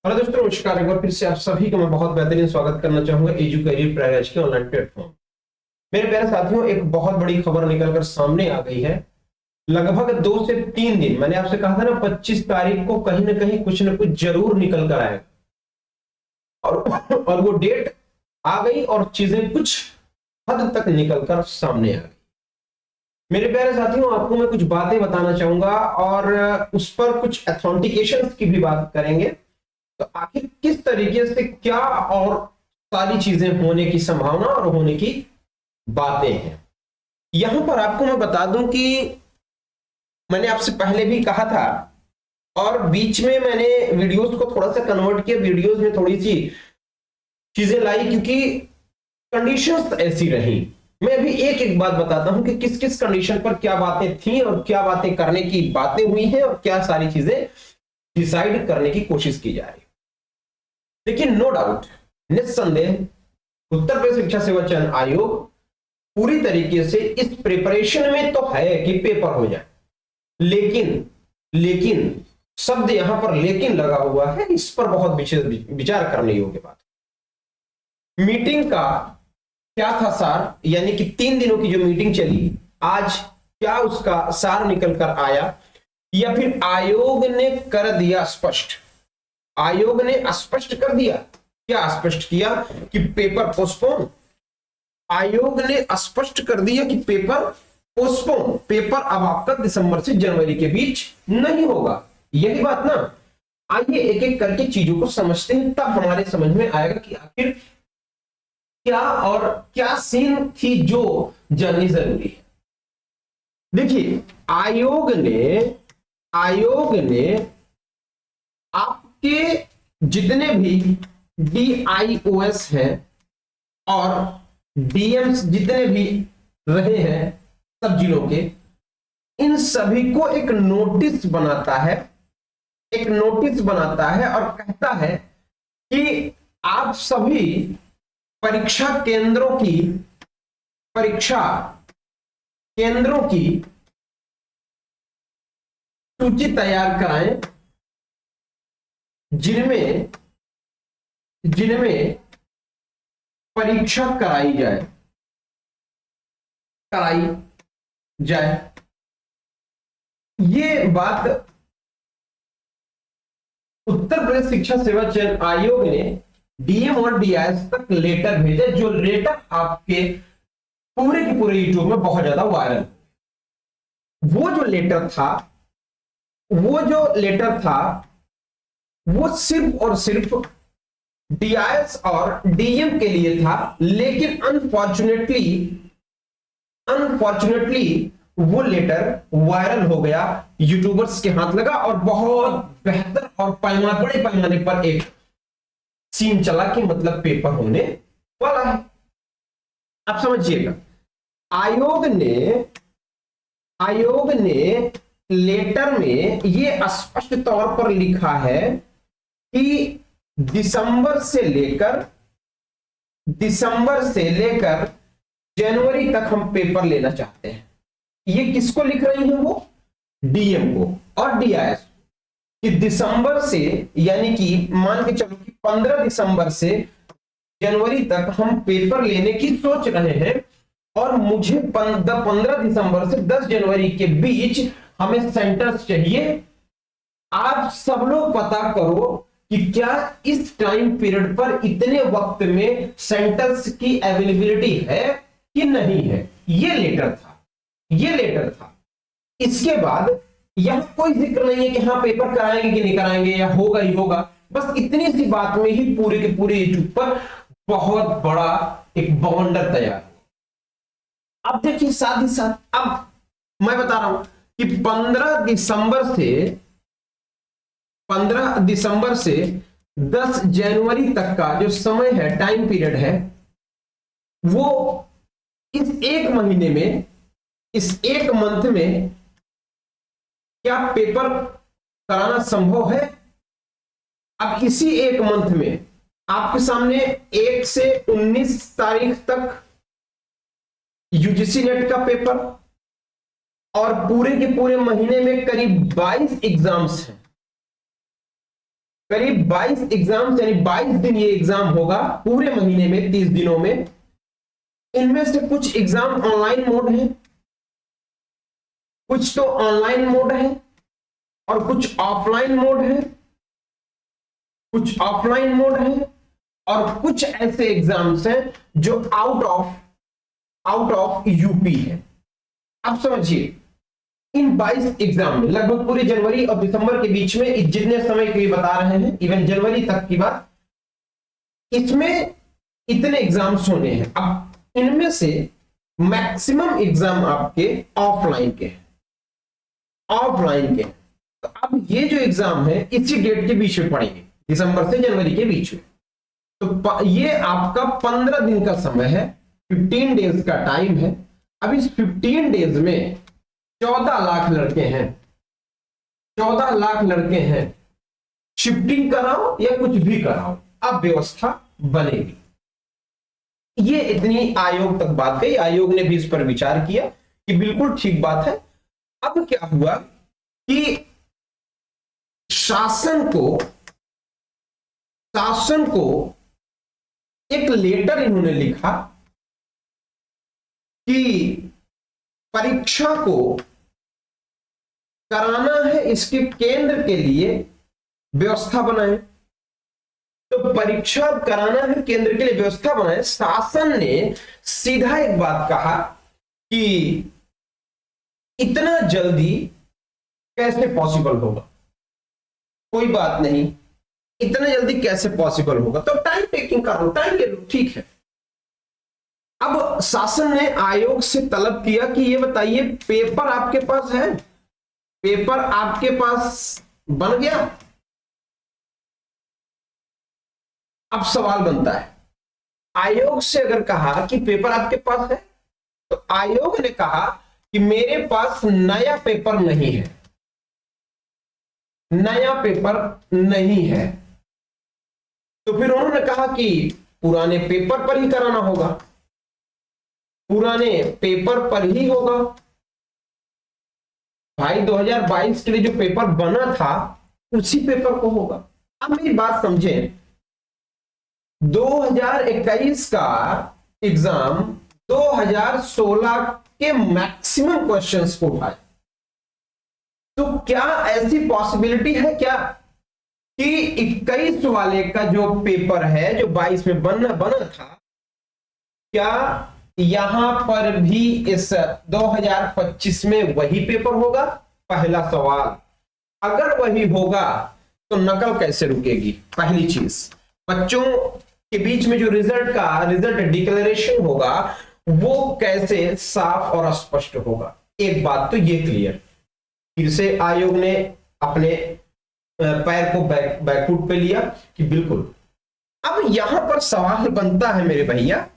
Hello दोस्तों, नमस्कार। एक बार फिर से आप सभी का मैं बहुत बेहतरीन स्वागत करना चाहूंगा एजू करियर प्राइवेज के ऑनलाइन प्लेटफॉर्म। मेरे प्यारे साथियों, एक बहुत बड़ी खबर निकलकर सामने आ गई है। लगभग 2 से 3 दिन, मैंने आपसे कहा था ना 25 तारीख को कहीं ना कहीं कुछ ना कुछ जरूर निकल कर आएगा, और वो डेट आ गई और चीजें कुछ हद तक निकलकर सामने आ गई। मेरे प्यारे साथियों, आपको मैं कुछ बातें बताना चाहूंगा और उस पर कुछ अथेंटिकेशन की भी बात करेंगे। तो आखिर किस तरीके से क्या और सारी चीजें होने की संभावना और होने की बातें हैं, यहां पर आपको मैं बता दूं कि मैंने आपसे पहले भी कहा था और बीच में मैंने वीडियोस को थोड़ा सा कन्वर्ट किया, वीडियोस में थोड़ी सी चीजें लाई क्योंकि कंडीशंस ऐसी रही। मैं अभी एक एक बात बताता हूं कि किस किस कंडीशन पर क्या बातें थी और क्या बातें करने की बातें हुई हैं और क्या सारी चीजें डिसाइड करने की कोशिश की जा रही है। लेकिन नो डाउट, निस्संदेह उत्तर प्रदेश शिक्षा सेवा चयन आयोग पूरी तरीके से इस प्रिपरेशन में तो है कि पेपर हो जाए, लेकिन लेकिन शब्द यहां पर लेकिन लगा हुआ है। इस पर बहुत विचार करने योग्य बात। मीटिंग का क्या था सार, यानी कि 3 दिनों की जो मीटिंग चली, आज क्या उसका सार निकल कर आया या फिर आयोग ने कर दिया स्पष्ट? आयोग ने स्पष्ट कर दिया। क्या स्पष्ट किया कि पेपर पोस्टपोन। आयोग ने स्पष्ट कर दिया कि पेपर पोस्टपोन, पेपर अब आपका दिसंबर से जनवरी के बीच नहीं होगा। यही बात ना। आइए एक एक करके चीजों को समझते हैं, तब हमारे समझ में आएगा कि आखिर क्या और क्या सीन थी जो जाननी जरूरी है। देखिए, आयोग ने आपके जितने भी DIOS हैं और DMs जितने भी रहे हैं सब जिलों के, इन सभी को एक नोटिस बनाता है, और कहता है कि आप सभी परीक्षा केंद्रों की सूची तैयार कराएं जिनमें परीक्षा कराई जाए। ये बात उत्तर प्रदेश शिक्षा सेवा चयन आयोग ने DM और DIS तक लेटर भेजा, जो लेटर आपके पूरे के पूरे यूट्यूब में बहुत ज्यादा वायरल। वो जो लेटर था वो सिर्फ और सिर्फ DIS और DM के लिए था, लेकिन अनफॉर्चुनेटली वो लेटर वायरल हो गया, यूट्यूबर्स के हाथ लगा और बहुत बेहतर और बड़े पैमाने पर एक सीन चला कि मतलब पेपर होने वाला है। अब समझिएगा, आयोग ने लेटर में ये स्पष्ट तौर पर लिखा है कि दिसंबर से लेकर जनवरी तक हम पेपर लेना चाहते हैं। ये किसको लिख रही है? वो DM को और DIS कि दिसंबर से, यानी कि मान के चलो कि 15 दिसंबर से जनवरी तक हम पेपर लेने की सोच रहे हैं और मुझे 15 दिसंबर से 10 जनवरी के बीच हमें सेंटर्स चाहिए। आप सब लोग पता करो कि क्या इस टाइम पीरियड पर इतने वक्त में सेंटर्स की अवेलेबिलिटी है कि नहीं है। ये लेटर था। इसके बाद यह कोई जिक्र नहीं है कि हाँ पेपर कराएंगे कि नहीं कराएंगे या होगा ही होगा। बस इतनी सी बात में ही पूरे के पूरे यूट्यूब पर बहुत बड़ा एक बवंडर तैयार। अब देखिए, साथ ही साथ अब मैं बता रहा हूं कि 15 दिसंबर से 10 जनवरी तक का जो समय है, टाइम पीरियड है, वो इस एक महीने में, इस एक मंथ में क्या पेपर कराना संभव है? अब इसी एक मंथ में आपके सामने 1 से 19 तारीख तक UGC नेट का पेपर और पूरे के पूरे महीने में करीब 22 एग्जाम्स हैं। करीब 22 एग्जाम, यानी 22 दिन ये एग्जाम होगा पूरे महीने में, 30 दिनों में। इनमें से कुछ एग्जाम ऑनलाइन मोड है, कुछ तो ऑनलाइन मोड है, और कुछ ऑफलाइन मोड है, कुछ ऑफलाइन मोड है, और कुछ ऐसे एग्जाम्स हैं जो आउट ऑफ यूपी है। अब समझिए, इन 22 एग्जाम में लगभग पूरे जनवरी और दिसंबर के बीच में, जितने समय के लिए बता रहे हैं, इवन जनवरी तक की बात, इसमें इतने एग्जाम्स होने हैं। अब इनमें से मैक्सिमम एग्जाम आपके ऑफलाइन के हैं, ऑफलाइन के। तो अब ये जो एग्जाम है इसी डेट के बीच में पड़ेंगे, दिसंबर से जनवरी के बीच में। तो ये आपका 15 दिन का समय है, 15 डेज का टाइम है। अब इस 15 डेज में 14 लाख लड़के हैं, 14 लाख लड़के हैं। शिफ्टिंग कराओ या कुछ भी कराओ, अब व्यवस्था बनेगी। ये इतनी आयोग तक बात गई, आयोग ने भी इस पर विचार किया कि बिल्कुल ठीक बात है। अब क्या हुआ कि शासन को एक लेटर इन्होंने लिखा कि परीक्षा को कराना है, इसके केंद्र के लिए व्यवस्था बनाए। तो परीक्षा कराना है, केंद्र के लिए व्यवस्था बनाए। शासन ने सीधा एक बात कहा कि इतना जल्दी कैसे पॉसिबल होगा, कोई बात नहीं, इतना जल्दी कैसे पॉसिबल होगा, तो टाइम टेकिंग करो, टाइम ले लो, ठीक है। अब शासन ने आयोग से तलब किया कि ये बताइए, पेपर आपके पास है, पेपर आपके पास बन गया। अब सवाल बनता है, आयोग से अगर कहा कि पेपर आपके पास है, तो आयोग ने कहा कि मेरे पास नया पेपर नहीं है, नया पेपर नहीं है। तो फिर उन्होंने कहा कि पुराने पेपर पर ही कराना होगा, पुराने पेपर पर ही होगा। भाई 2022 के लिए जो पेपर बना था उसी पेपर को होगा। अब मेरी बात समझें, 2021 का एग्जाम 2016 के मैक्सिमम क्वेश्चंस को उठाए। तो क्या ऐसी पॉसिबिलिटी है क्या कि 21 वाले का जो पेपर है, जो 22 में बना था, क्या यहां पर भी इस 2025 में वही पेपर होगा? पहला सवाल। अगर वही होगा तो नकल कैसे रुकेगी? पहली चीज, बच्चों के बीच में जो रिजल्ट डिक्लेरेशन होगा वो कैसे साफ और स्पष्ट होगा? एक बात तो ये क्लियर, फिर से आयोग ने अपने पैर को बैकफुट पे लिया कि बिल्कुल। अब यहां पर सवाल बनता है मेरे भैया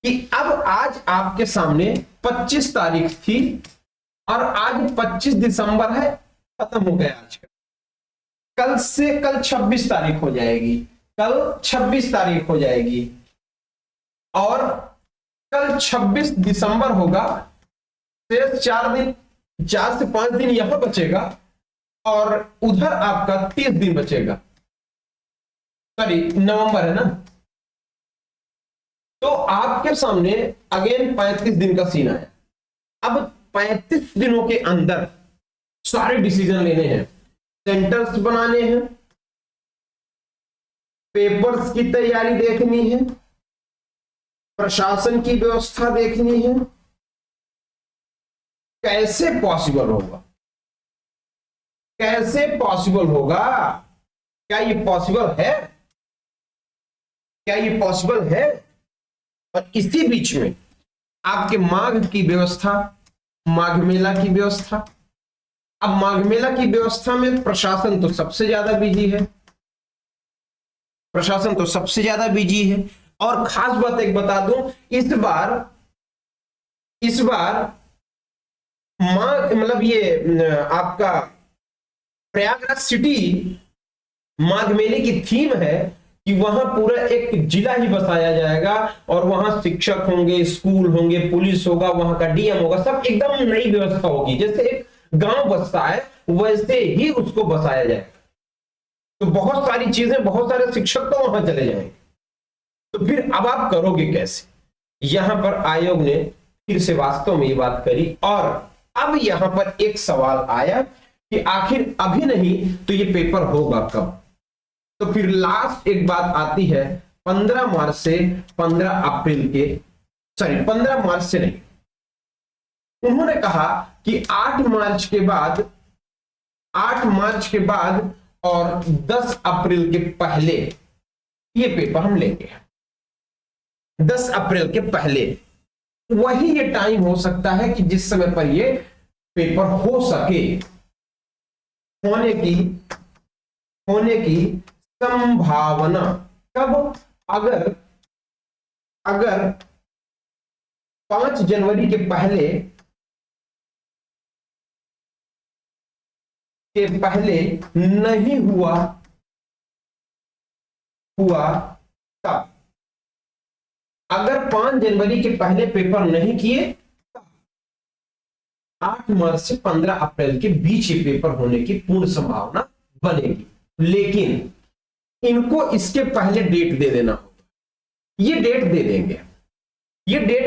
कि अब आज आपके सामने 25 तारीख थी और आज 25 दिसंबर है, खत्म हो गया आज का। कल 26 तारीख हो जाएगी, कल 26 तारीख हो जाएगी और कल 26 दिसंबर होगा। सिर्फ 4 से 5 दिन यहां बचेगा और उधर आपका 30 दिन बचेगा। सॉरी, नवंबर है ना। तो आपके सामने अगेन 35 दिन का सीन आया। अब 35 दिनों के अंदर सारे डिसीजन लेने हैं, सेंटर्स बनाने हैं, पेपर्स की तैयारी देखनी है, प्रशासन की व्यवस्था देखनी है। कैसे पॉसिबल होगा? कैसे पॉसिबल होगा? क्या ये पॉसिबल है? क्या ये पॉसिबल है? और इसी बीच में आपके माघ की व्यवस्था, माघ मेला की व्यवस्था। अब माघ मेला की व्यवस्था में प्रशासन तो सबसे ज्यादा बिजी है, प्रशासन तो सबसे ज्यादा बिजी है। और खास बात एक बता दूं, इस बार माघ मतलब ये आपका प्रयागराज सिटी माघ मेले की थीम है कि वहां पूरा एक जिला ही बसाया जाएगा और वहां शिक्षक होंगे, स्कूल होंगे, पुलिस होगा, वहां का डीएम होगा, सब एकदम नई व्यवस्था होगी। जैसे एक गांव बसता है वैसे ही उसको बसाया जाएगा। तो बहुत सारी चीजें, बहुत सारे शिक्षक तो वहां चले जाएंगे। तो फिर अब आप करोगे कैसे? यहां पर आयोग ने फिर से वास्तव में ये बात करी, और अब यहां पर एक सवाल आया कि आखिर अभी नहीं तो ये पेपर होगा कब? तो फिर लास्ट एक बात आती है 15 मार्च से 15 अप्रैल के, सॉरी 15 मार्च से नहीं, उन्होंने कहा कि 8 मार्च के बाद, 8 मार्च के बाद और 10 अप्रैल के पहले ये पेपर हम लेंगे। 10 अप्रैल के पहले वही ये टाइम हो सकता है कि जिस समय पर ये पेपर हो सके, होने की संभावना। कब? अगर 5 जनवरी के पहले नहीं हुआ तब, अगर 5 जनवरी के पहले पेपर नहीं किए, 8 मार्च से 15 अप्रैल के बीच ये पेपर होने की पूर्ण संभावना बनेगी। लेकिन इनको इसके पहले डेट दे देना होगा। ये डेट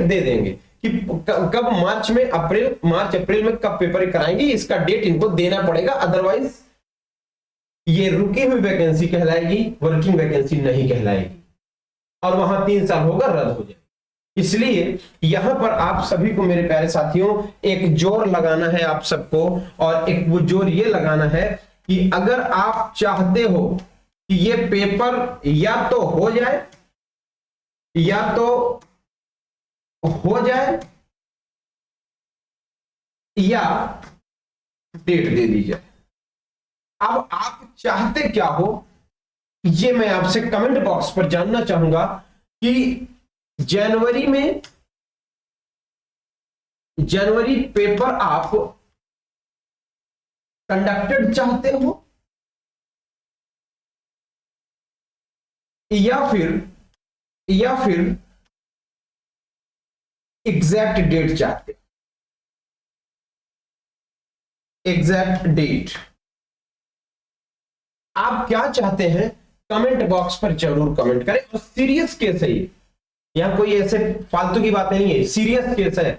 दे देंगे कि कब मार्च अप्रैल में कब पेपर कराएंगे, इसका डेट इनको देना पड़ेगा। अदरवाइज ये रुकी हुई वैकेंसी कहलाएगी, वर्किंग वैकेंसी नहीं कहलाएगी, और वहां 3 साल होगा, रद्द हो जाएगा। इसलिए यहां पर आप सभी को मेरे प्यारे साथियों एक जोर लगाना है आप सबको, और एक वो जोर ये लगाना है कि अगर आप चाहते हो कि ये पेपर या तो हो जाए या डेट दे दी जाए। अब आप चाहते क्या हो, ये मैं आपसे कमेंट बॉक्स पर जानना चाहूंगा कि जनवरी पेपर आप कंडक्टेड चाहते हो या फिर एग्जैक्ट डेट चाहते हो? एग्जैक्ट डेट आप क्या चाहते हैं, कमेंट बॉक्स पर जरूर कमेंट करें। और सीरियस केस है ये, यहां कोई ऐसे फालतू की बातें नहीं है, सीरियस केस है।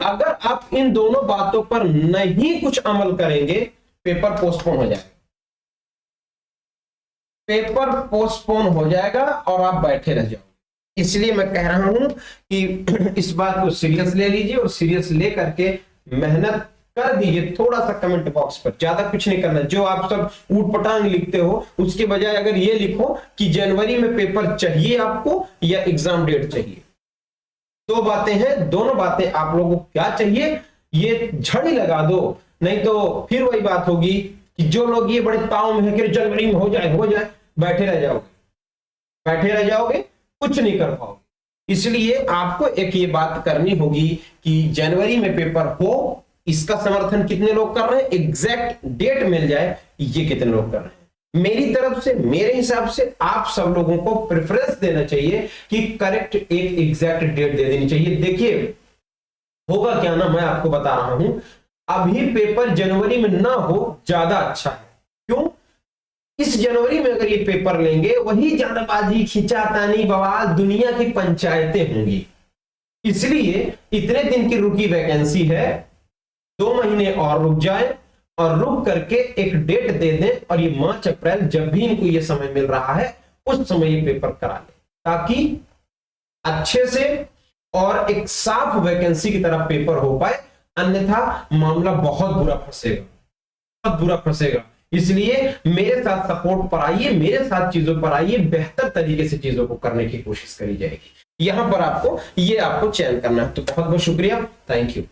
अगर आप इन दोनों बातों पर नहीं कुछ अमल करेंगे, पेपर पोस्टपोन हो जाएगा। पेपर पोस्टपोन हो जाएगा और आप बैठे रह जाओगे। इसलिए मैं कह रहा हूं कि इस बात को सीरियस ले लीजिए, और सीरियस ले करके मेहनत कर दीजिए। थोड़ा सा कमेंट बॉक्स पर, ज्यादा कुछ नहीं करना। जो आप सब ऊटपटांग लिखते हो उसके बजाय अगर ये लिखो कि जनवरी में पेपर चाहिए आपको या एग्जाम डेट चाहिए। 2 बातें हैं, दोनों बातें आप लोगों को क्या चाहिए ये झड़ी लगा दो। नहीं तो फिर वही बात होगी कि जो लोग ये बड़े ताव में है कि जनवरी में हो जाए, बैठे रह जाओगे, कुछ नहीं कर पाओगे। इसलिए आपको एक ये बात करनी होगी कि जनवरी में पेपर हो। इसका समर्थन कितने लोग कर रहे हैं, एग्जैक्ट डेट मिल जाए, ये कितने लोग कर रहे हैं? मेरी तरफ से, मेरे हिसाब से आप सब लोगों को प्रेफरेंस देना चाहिए कि करेक्ट एक एग्जैक्ट डेट दे देनी चाहिए। देखिए होगा क्या ना, मैं आपको बता रहा हूं, अभी पेपर जनवरी में ना हो ज्यादा अच्छा है। क्यों? इस जनवरी में अगर ये पेपर लेंगे, वही जल्दबाजी, खिंचातानी, बवाल, दुनिया की पंचायतें होंगी। इसलिए इतने दिन की रुकी वैकेंसी है, 2 महीने और रुक जाए, और रुक करके एक डेट दे दें, और ये मार्च अप्रैल जब भी इनको ये समय मिल रहा है उस समय ये पेपर करा ले, ताकि अच्छे से और एक साफ वैकेंसी की तरफ पेपर हो पाए। अन्यथा मामला बहुत बुरा फंसेगा। इसलिए मेरे साथ सपोर्ट पर आइए, मेरे साथ चीजों पर आइए, बेहतर तरीके से चीजों को करने की कोशिश करी जाएगी। यहां पर आपको चयन करना है। तो बहुत बहुत शुक्रिया, थैंक यू।